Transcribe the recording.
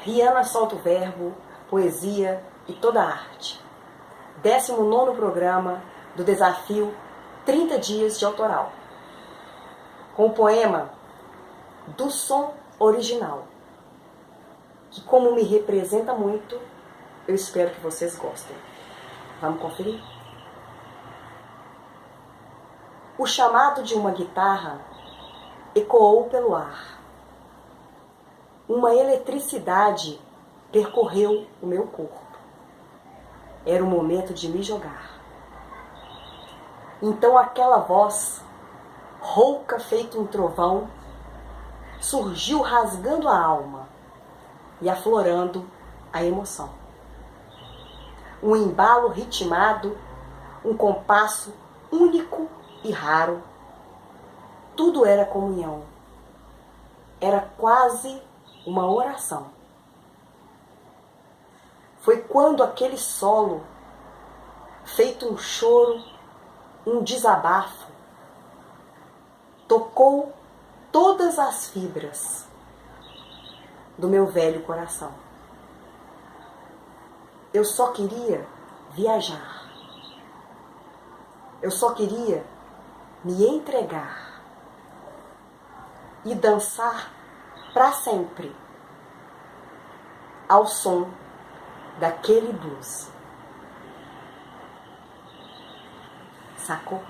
Rihanna solta o verbo, poesia e toda a arte. 19º programa do desafio 30 dias de autoral. Com o poema Do Som Original, que como me representa muito, eu espero que vocês gostem. Vamos conferir? O chamado de uma guitarra ecoou pelo ar. Uma eletricidade percorreu o meu corpo. Era o momento de me jogar. Então aquela voz, rouca feito um trovão, surgiu rasgando a alma e aflorando a emoção. Um embalo ritmado, um compasso único e raro. Tudo era comunhão. Era quase uma oração. Foi quando aquele solo, feito um choro, um desabafo, tocou todas as fibras do meu velho coração. Eu só queria viajar. Eu só queria me entregar e dançar para sempre ao som daquele blues. Sacou?